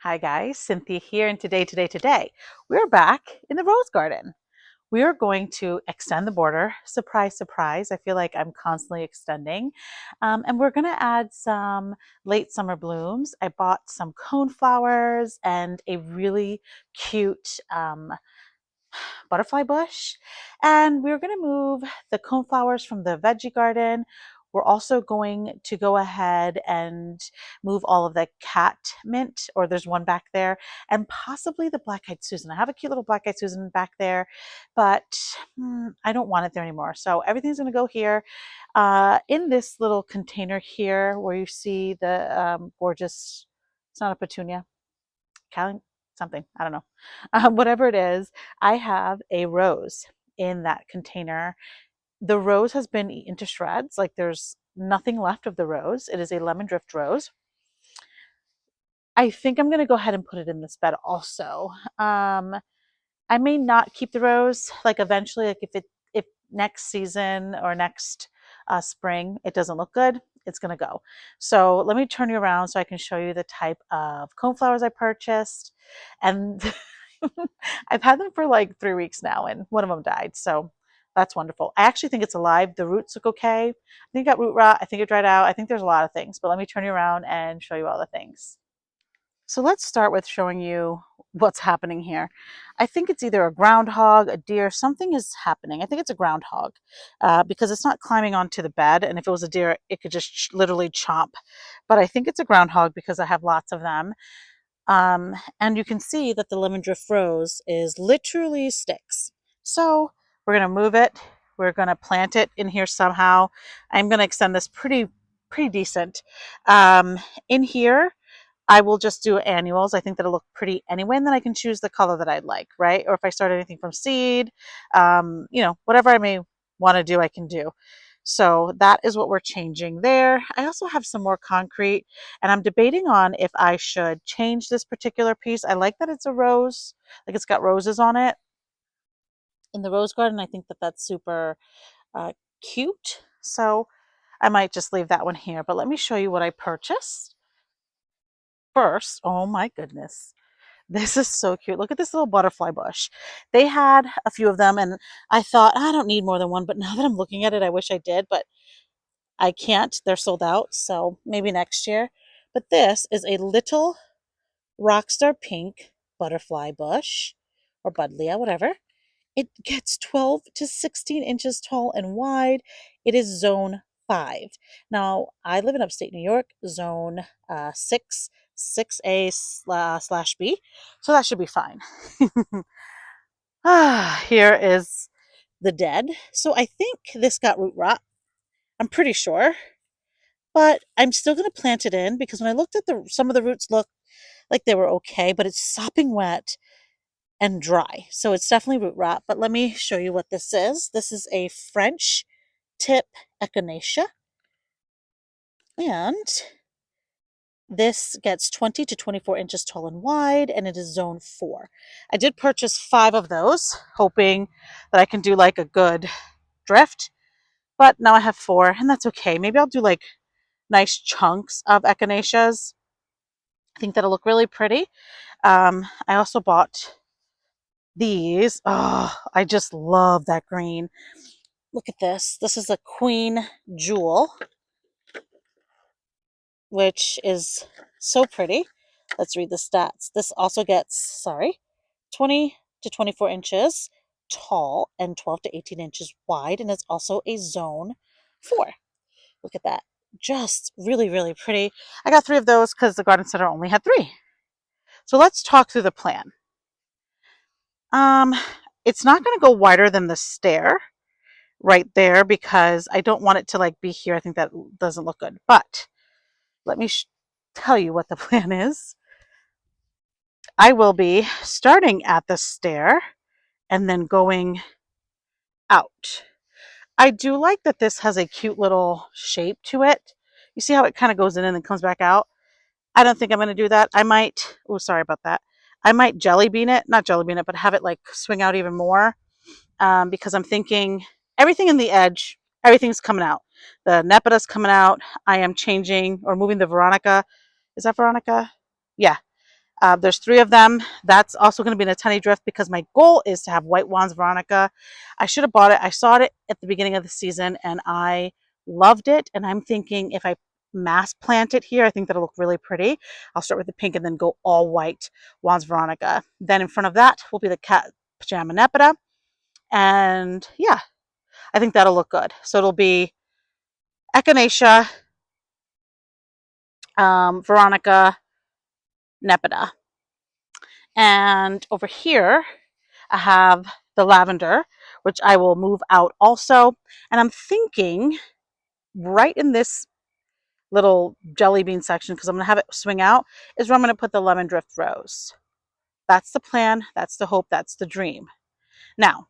Hi guys, Cynthia here, and today, we're back in the rose garden. We are going to extend the border. Surprise, surprise. I feel like I'm constantly extending. And we're going to add some late summer blooms. I bought some cone flowers and a really cute butterfly bush. And we're going to move the coneflowers from the veggie garden. We're also going to go ahead and move all of the cat mint, or there's one back there, and possibly the black-eyed Susan. I have a cute little black-eyed Susan back there, but I don't want it there anymore. So everything's going to go here in this little container here where you see the gorgeous, it's not a petunia, something, I don't know. Whatever it is, I have a rose in that container. The rose has been eaten to shreds. Like there's nothing left of the rose. It is a lemon drift rose. I think I'm going to go ahead and put it in this bed also. I may not keep the rose. Like eventually, like if next season or next spring it doesn't look good, it's gonna go. So let me turn you around so I can show you the type of coneflowers I purchased. And I've had them for like 3 weeks now, and one of them died. So that's wonderful. I actually think it's alive. The roots look okay. I think it got root rot. I think it dried out. I think there's a lot of things. But let me turn you around and show you all the things. So let's start with showing you what's happening here. I think it's either a groundhog, a deer, something is happening. I think it's a groundhog because it's not climbing onto the bed. And if it was a deer, it could just literally chomp. But I think it's a groundhog because I have lots of them. And you can see that the lemon drift rose is literally sticks. So we're going to move it. We're going to plant it in here somehow. I'm going to extend this pretty decent. In here, I will just do annuals. I think that'll look pretty anyway, and then I can choose the color that I'd like, right? Or if I start anything from seed, whatever I may want to do, I can do. So that is what we're changing there. I also have some more concrete, and I'm debating on if I should change this particular piece. I like that it's a rose, like it's got roses on it in the rose garden. I think that that's super cute. So I might just leave that one here, but let me show you what I purchased. First, oh my goodness. This is so cute. Look at this little butterfly bush. They had a few of them, and I thought, I don't need more than one. But now that I'm looking at it, I wish I did, but I can't. They're sold out, so maybe next year. But this is a little rockstar pink butterfly bush, or buddleia, whatever. It gets 12 to 16 inches tall and wide. It is zone 5. Now, I live in upstate New York, zone 6, 6A slash B, so that should be fine. Here is the dead. So I think this got root rot. I'm pretty sure. But I'm still going to plant it in because when I looked at some of the roots look like they were okay, but it's sopping wet and dry. So it's definitely root rot. But let me show you what this is. This is a French tip echinacea. And this gets 20 to 24 inches tall and wide, and it is zone 4. I did purchase 5 of those, hoping that I can do like a good drift. But now I have 4, and that's okay. Maybe I'll do like nice chunks of echinaceas. I think that'll look really pretty. I also bought these. Oh, I just love that green. Look at this. This is a queen jewel, which is so pretty. Let's read the stats. This also gets, 20 to 24 inches tall and 12 to 18 inches wide, and it's also a zone 4. Look at that. Just really, really pretty. I got 3 of those because the garden center only had 3. So let's talk through the plan. Um, it's not going to go wider than the stair right there because I don't want it to like be here. I think that doesn't look good. But let me tell you what the plan is. I will be starting at the stair and then going out. I do like that this has a cute little shape to it. You see how it kind of goes in and then comes back out? I don't think I'm going to do that. I might, oh, sorry about that. I might jelly bean it, not jelly bean it, but have it like swing out even more because I'm thinking everything in the edge, everything's coming out. The Nepeta's coming out. I am changing or moving the Veronica. Is that Veronica? Yeah. There's 3 of them. That's also going to be in a tiny drift because my goal is to have white wands Veronica. I should have bought it. I saw it at the beginning of the season and I loved it. And I'm thinking if I mass plant it here, I think that'll look really pretty. I'll start with the pink and then go all white wands Veronica. Then in front of that will be the cat pajama nepeta. And yeah, I think that'll look good. So it'll be echinacea, Veronica, nepeta. And over here, I have the lavender, which I will move out also. And I'm thinking right in this little jelly bean section, because I'm going to have it swing out, is where I'm going to put the lemon drift rose. That's the plan. That's the hope. That's the dream. Now,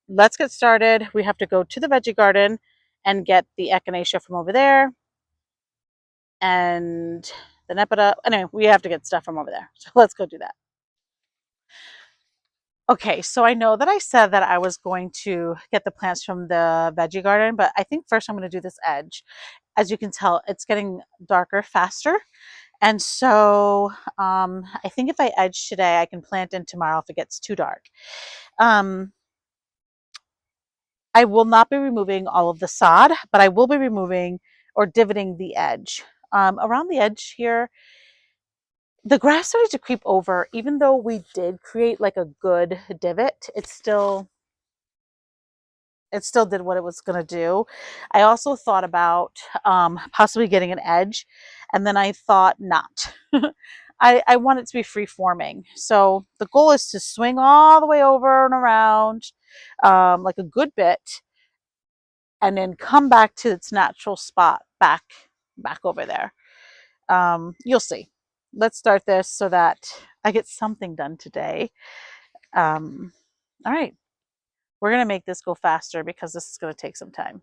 let's get started. We have to go to the veggie garden and get the echinacea from over there and the nepeta. Anyway, we have to get stuff from over there. So let's go do that. Okay, so I know that I said that I was going to get the plants from the veggie garden, but I think first I'm going to do this edge. As you can tell, it's getting darker faster. And so I think if I edge today, I can plant in tomorrow if it gets too dark. I will not be removing all of the sod, but I will be removing or divoting the edge. Around the edge here, the grass started to creep over. Even though we did create like a good divot, it still did what it was going to do. I also thought about possibly getting an edge, and then I thought not. I want it to be free forming. So the goal is to swing all the way over and around like a good bit, and then come back to its natural spot back over there. You'll see. Let's start this so that I get something done today. All right. We're going to make this go faster because this is going to take some time.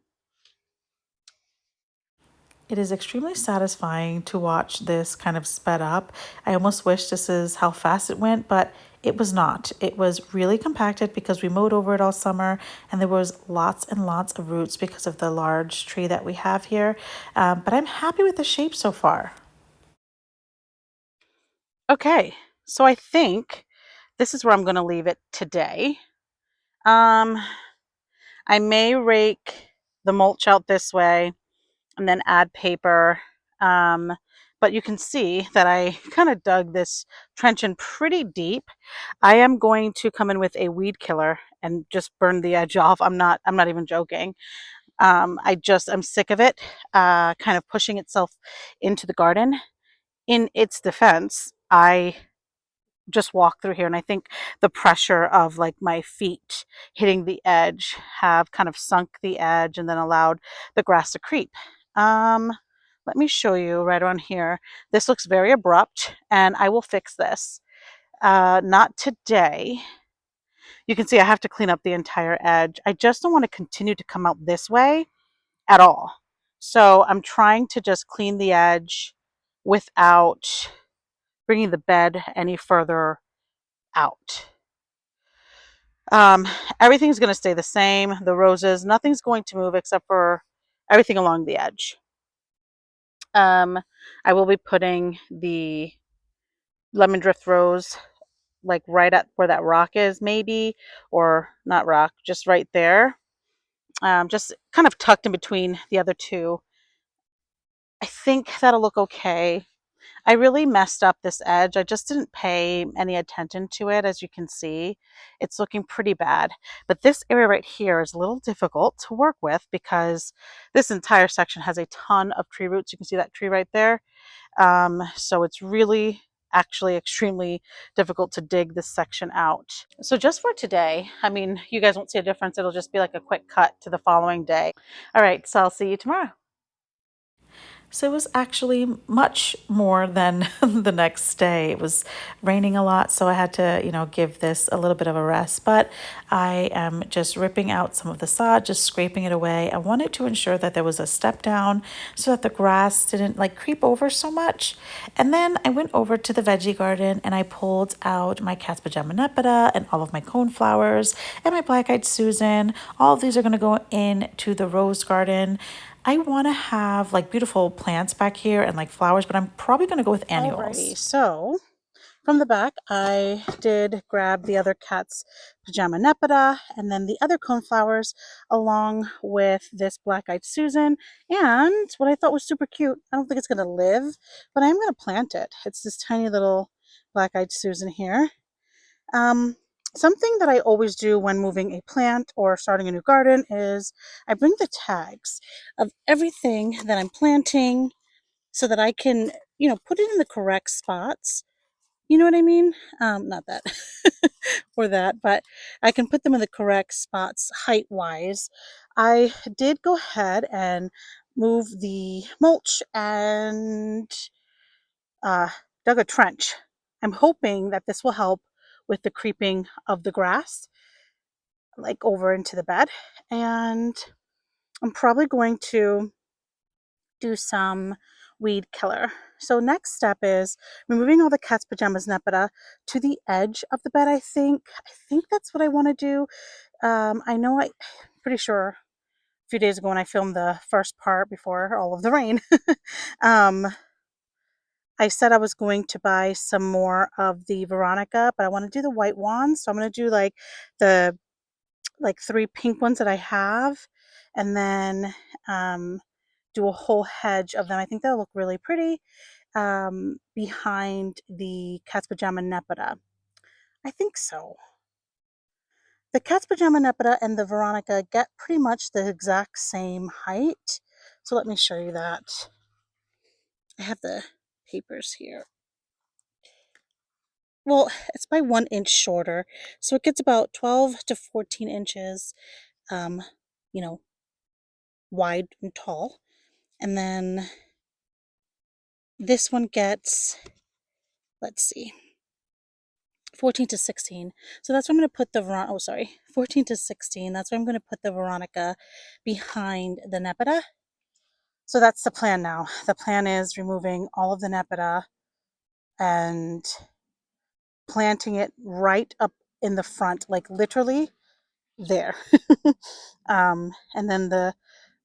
It is extremely satisfying to watch this kind of sped up. I almost wish this is how fast it went, but it was not. It was really compacted because we mowed over it all summer and there was lots and lots of roots because of the large tree that we have here. But I'm happy with the shape so far. Okay, so I think this is where I'm going to leave it today. I may rake the mulch out this way and then add paper. But you can see that I kind of dug this trench in pretty deep. I am going to come in with a weed killer and just burn the edge off. I'm not even joking. I'm sick of it kind of pushing itself into the garden. In its defense, I just walk through here and I think the pressure of like my feet hitting the edge have kind of sunk the edge and then allowed the grass to creep. Let me show you right on here. This looks very abrupt and I will fix this. Not today. You can see I have to clean up the entire edge. I just don't want to continue to come out this way at all. So I'm trying to just clean the edge without bringing the bed any further out. Everything's going to stay the same. The roses, nothing's going to move except for everything along the edge. I will be putting the lemon drift rose like right at where that rock is, maybe, or not rock, just right there. Just kind of tucked in between the other two. I think that'll look okay. I really messed up this edge. I just didn't pay any attention to it. As you can see, it's looking pretty bad. But this area right here is a little difficult to work with because this entire section has a ton of tree roots. You can see that tree right there. So it's really actually extremely difficult to dig this section out. So just for today, I mean, you guys won't see a difference. It'll just be like a quick cut to the following day. All right, so I'll see you tomorrow. So it was actually much more than the next day. It was raining a lot, so I had to, give this a little bit of a rest. But I am just ripping out some of the sod, just scraping it away. I wanted to ensure that there was a step down so that the grass didn't creep over so much. And then I went over to the veggie garden and I pulled out my cat's pajama nepeta and all of my coneflowers and my black-eyed Susan. All of these are going to go into the rose garden. I want to have beautiful plants back here and flowers, but I'm probably going to go with annuals. Alrighty, so from the back, I did grab the other cat's pajama nepeta and then the other coneflowers along with this black-eyed Susan and what I thought was super cute. I don't think it's going to live, but I am going to plant it. It's this tiny little black-eyed Susan here. Um, Something that I always do when moving a plant or starting a new garden is I bring the tags of everything that I'm planting so that I can, put it in the correct spots. You know what I mean? Not that or that, but I can put them in the correct spots height wise. I did go ahead and move the mulch and uh, dug a trench. I'm hoping that this will help with the creeping of the grass, like over into the bed. And I'm probably going to do some weed killer. So next step is removing all the cat's pajamas nepeta to the edge of the bed. I think that's what I want to do. I know pretty sure a few days ago when I filmed the first part before all of the rain, um, I said I was going to buy some more of the Veronica, but I want to do the white ones. So I'm going to do like the three pink ones that I have, and then do a whole hedge of them. I think that'll look really pretty behind the cat's pajama nepeta. I think so. The cat's pajama nepeta and the Veronica get pretty much the exact same height. So let me show you that. I have the papers here. Well, it's by 1 inch shorter. So it gets about 12 to 14 inches, um, you know, wide and tall. And then this one gets, let's see, 14 to 16. So that's why I'm going to put the 14 to 16. That's why I'm going to put the Veronica behind the nepeta. So that's the plan now. The plan is removing all of the nepeta and planting it right up in the front, like literally there. And then the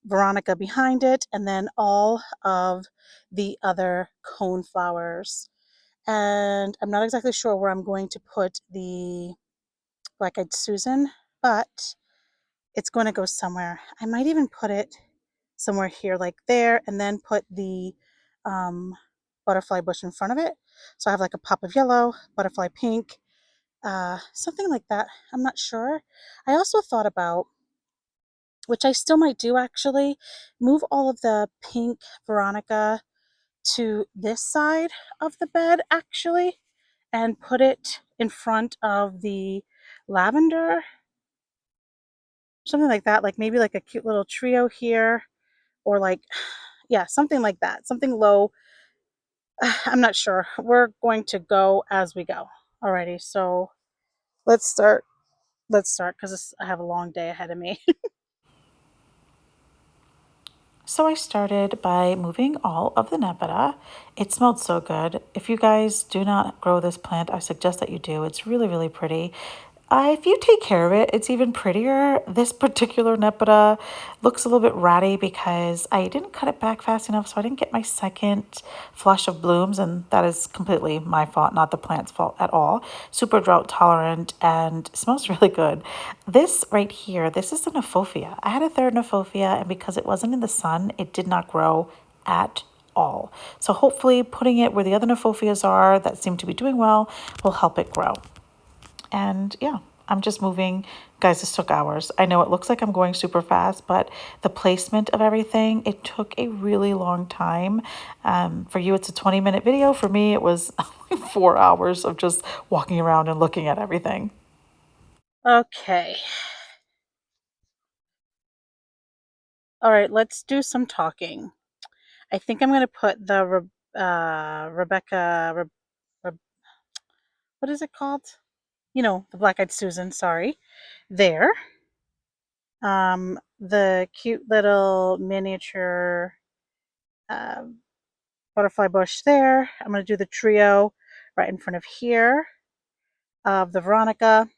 Veronica behind it, and then all of the other cone flowers. And I'm not exactly sure where I'm going to put the black-eyed Susan, but it's going to go somewhere. I might even put it somewhere here like there, and then put the butterfly bush in front of it. So I have like a pop of yellow, butterfly pink, something like that. I'm not sure. I also thought about, which I still might do actually, move all of the pink Veronica to this side of the bed actually, and put it in front of the lavender, something like that, like maybe like a cute little trio here, or like, yeah, something like that, something low. I'm not sure. We're going to go as we go. Alrighty, so let's start. Let's start because I have a long day ahead of me. So I started by moving all of the nepeta. It smelled so good. If you guys do not grow this plant, I suggest that you do. It's really, really pretty. If you take care of it, it's even prettier. This particular nepeta looks a little bit ratty because I didn't cut it back fast enough, so I didn't get my second flush of blooms, and that is completely my fault, not the plant's fault at all. Super drought tolerant and smells really good. This right here, this is a Nephophia. I had a third Nephophia, and because it wasn't in the sun, it did not grow at all. So hopefully putting it where the other Nephophias are that seem to be doing well will help it grow. And yeah, I'm just moving. Guys, this took hours. I know it looks like I'm going super fast, but the placement of everything, it took a really long time. For you, it's a 20-minute video. For me, it was 4 hours of just walking around and looking at everything. Okay. All right, let's do some talking. I think I'm going to put the Rebecca, what is it called? The black-eyed Susan, sorry, there. The cute little miniature uh, butterfly bush there. I'm going to do the trio right in front of here of the Veronica.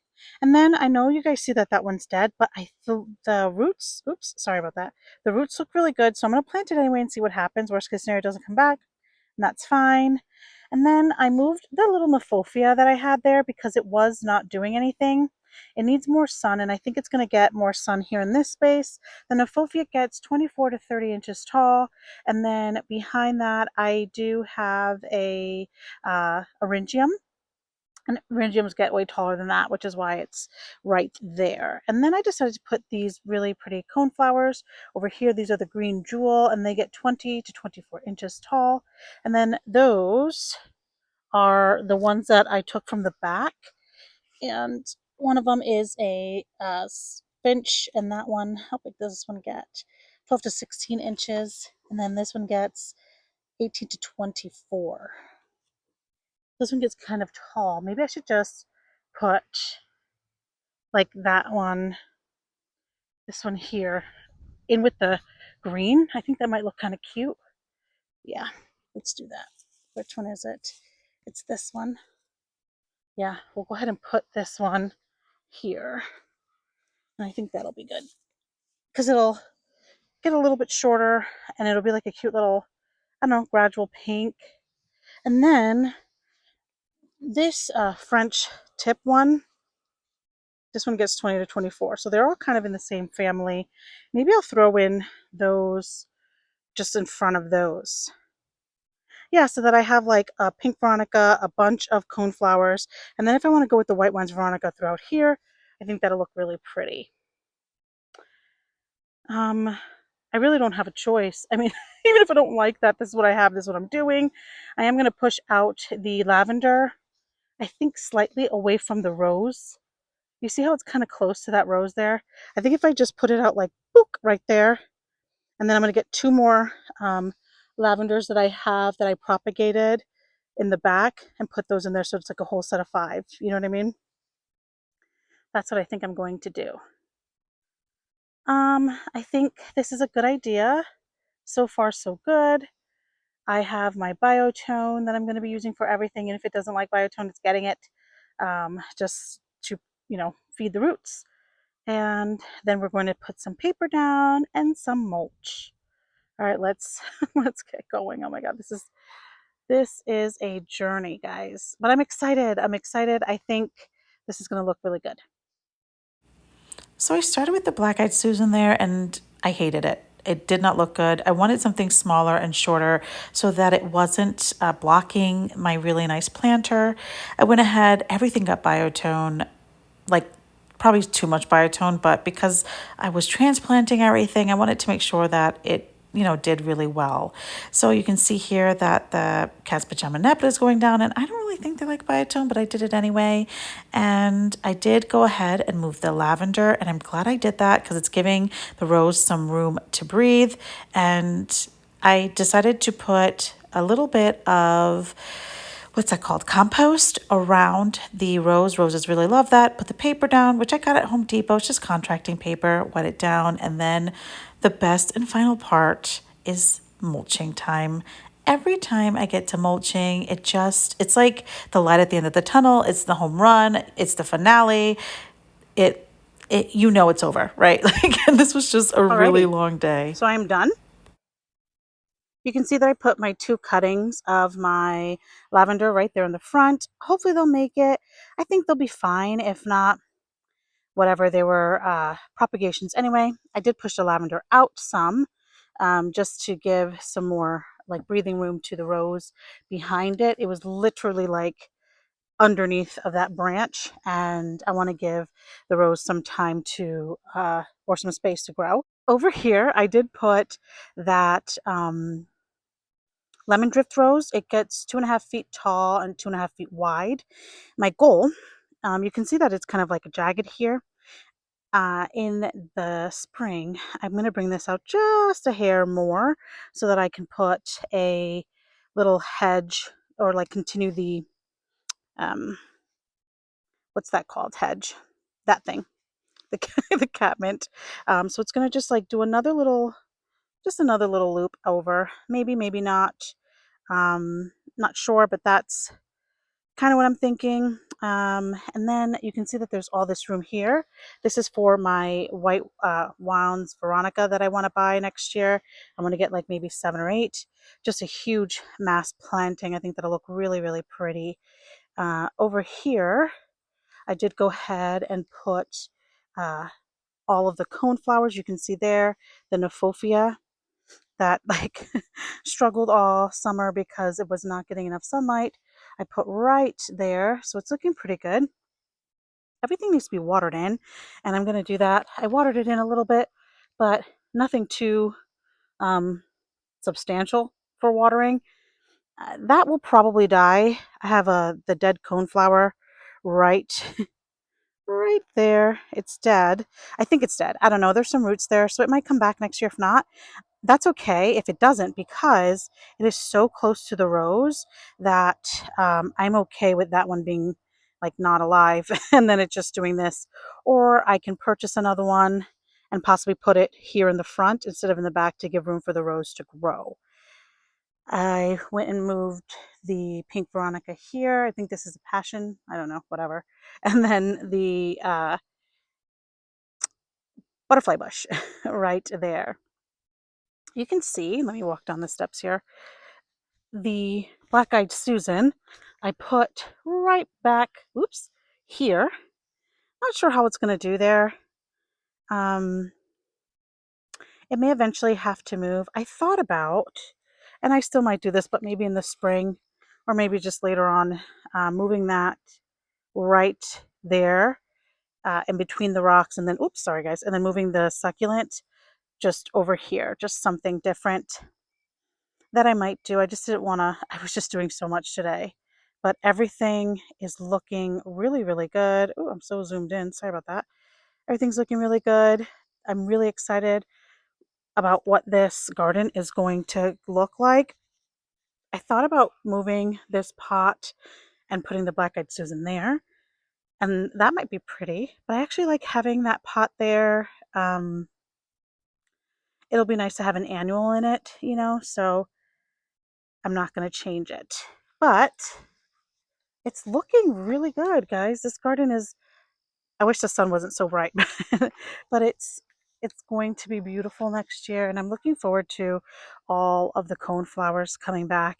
And then I know you guys see that that one's dead, but the roots, oops, sorry about that. The roots look really good, so I'm going to plant it anyway and see what happens. Worst case scenario, it doesn't come back, and that's fine. And then I moved the little Nephofia that I had there because it was not doing anything. It needs more sun, and I think it's going to get more sun here in this space. The Nephofia gets 24 to 30 inches tall, and then behind that I do have a Eryngium. And Eryngiums get way taller than that, which is why it's right there. And then I decided to put these really pretty coneflowers over here. These are the green jewel, and they get 20 to 24 inches tall. And then those are the ones that I took from the back. And one of them is a finch, and that one, how big does this one get? 12 to 16 inches. And then this one gets 18 to 24. This one gets kind of tall. Maybe I should just put like that one, this one here, in with the green. I think that might look kind of cute. Yeah, let's do that. Which one is it? It's this one. Yeah, we'll go ahead and put this one here. And I think that'll be good because it'll get a little bit shorter and it'll be like a cute little, I don't know, gradual pink. And then this French tip one, this one gets 20 to 24. So they're all kind of in the same family. Maybe I'll throw in those just in front of those. Yeah, so that I have like a pink Veronica, a bunch of coneflowers, and then if I want to go with the white ones Veronica throughout here, I think that'll look really pretty. I really don't have a choice. I mean, even if I don't like that, this is what I have, this is what I'm doing. I am going to push out the lavender, I think slightly away from the rose. You see how it's kind of close to that rose there? I think if I just put it out like book right there, and then I'm going to get two more lavenders that I have that I propagated in the back and put those in there so it's like a whole set of 5. You know what I mean? That's what I think I'm going to do. I think this is a good idea. So far, so good. I have my biotone that I'm going to be using for everything, and if it doesn't like biotone, it's getting it just to, feed the roots. And then we're going to put some paper down and some mulch. All right, let's let's get going. Oh my God, this is a journey, guys. But I'm excited. I'm excited. I think this is going to look really good. So I started with the black-eyed Susan there, and I hated it. It did not look good. I wanted something smaller and shorter so that it wasn't blocking my really nice planter. I went ahead, everything got biotone, like probably too much biotone, but because I was transplanting everything, I wanted to make sure that it did really well. So you can see here that the cat's pajama nebula is going down, and I don't really think they like biotone, but I did it anyway. And I did go ahead and move the lavender, and I'm glad I did that because it's giving the rose some room to breathe. And I decided to put a little bit of, what's that called? Compost around the rose. Roses really love that. Put the paper down, which I got at Home Depot. It's just contracting paper, wet it down. And then the best and final part is mulching time. Every time I get to mulching, it's like the light at the end of the tunnel. It's the home run. It's the finale. It's over, right? And this was just a really long day. So I'm done. You can see that I put my 2 cuttings of my lavender right there in the front. Hopefully they'll make it. I think they'll be fine. If not, whatever, they were propagations anyway. I did push the lavender out some just to give some more like breathing room to the rose behind it. It was literally like underneath of that branch, and I want to give the rose some time to or some space to grow. Over here I did put that lemon drift rose. It gets 2.5 feet tall and 2.5 feet wide. My goal, you can see that it's kind of like a jagged here. In the spring, I'm going to bring this out just a hair more so that I can put a little hedge or like continue the, what's that called? Hedge. That thing. The, the catmint. So it's going to just like do another little loop over. Maybe, maybe not. Not sure, but that's kind of what I'm thinking. And then you can see that there's all this room here. This is for my white wands Veronica that I want to buy next year. I'm going to get like maybe 7 or 8. Just a huge mass planting. I think that'll look really, really pretty. Over here, I did go ahead and put all of the cone flowers. You can see there, the Nephofia that like struggled all summer because it was not getting enough sunlight. I put right there, so it's looking pretty good. Everything needs to be watered in, and I'm going to do that. I watered it in a little bit, but nothing too um, substantial for watering. That will probably die. I have the dead coneflower right right there. It's dead. I think it's dead. I don't know. There's some roots there, so it might come back next year. If not, that's okay if it doesn't, because it is so close to the rose that I'm okay with that one being like not alive and then it's just doing this. Or I can purchase another one and possibly put it here in the front instead of in the back to give room for the rose to grow. I went and moved the pink Veronica here. I think this is a passion. I don't know, whatever. And then the butterfly bush right there. You can see, let me walk down the steps here, the black-eyed Susan I put right back, oops, here. Not sure how it's going to do there. It may eventually have to move. I thought about, and I still might do this, but maybe in the spring or maybe just later on, moving that right there in between the rocks, and then, oops, sorry guys, and then moving the succulent just over here, just something different that I might do. I just didn't want to, I was just doing so much today. But everything is looking really, really good. Oh, I'm so zoomed in. Sorry about that. Everything's looking really good. I'm really excited about what this garden is going to look like. I thought about moving this pot and putting the black-eyed Susan there, and that might be pretty. But I actually like having that pot there. It'll be nice to have an annual in it, you know, so I'm not going to change it. But it's looking really good, guys. This garden is, I wish the sun wasn't so bright, but it's going to be beautiful next year, and I'm looking forward to all of the cone flowers coming back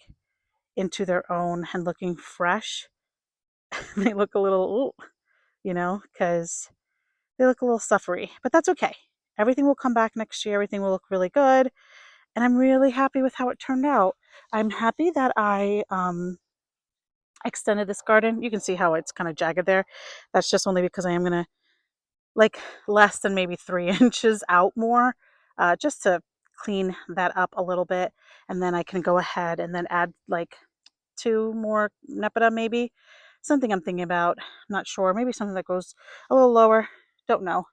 into their own and looking fresh. They look a little, ooh, you know, because they look a little suffery, but that's okay. Everything will come back next year. Everything will look really good, and I'm really happy with how it turned out. I'm happy that I extended this garden. You can see how it's kind of jagged there. That's just only because I am going to like less than maybe 3 inches out more, just to clean that up a little bit. And then I can go ahead and then add like 2 more nepeta, maybe. Something I'm thinking about. I'm not sure. Maybe something that goes a little lower. Don't know.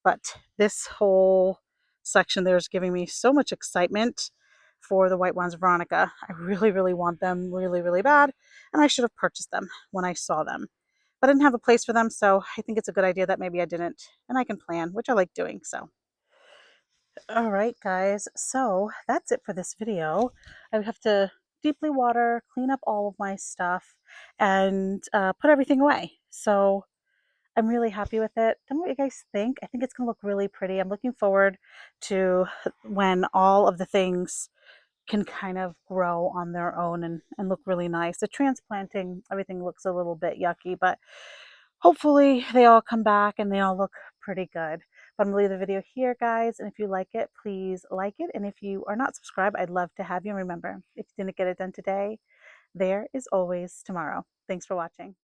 But this whole section there is giving me so much excitement for the white ones Veronica. I really, really want them really, really bad. And I should have purchased them when I saw them. But I didn't have a place for them, so I think it's a good idea that maybe I didn't. And I can plan, which I like doing. So, all right, guys. So that's it for this video. I have to deeply water, clean up all of my stuff, and put everything away. So I'm really happy with it. Tell me what you guys think. I think it's going to look really pretty. I'm looking forward to when all of the things can kind of grow on their own and look really nice. The transplanting, everything looks a little bit yucky, but hopefully they all come back and they all look pretty good. But I'm going to leave the video here, guys. And if you like it, please like it. And if you are not subscribed, I'd love to have you. And remember, if you didn't get it done today, there is always tomorrow. Thanks for watching.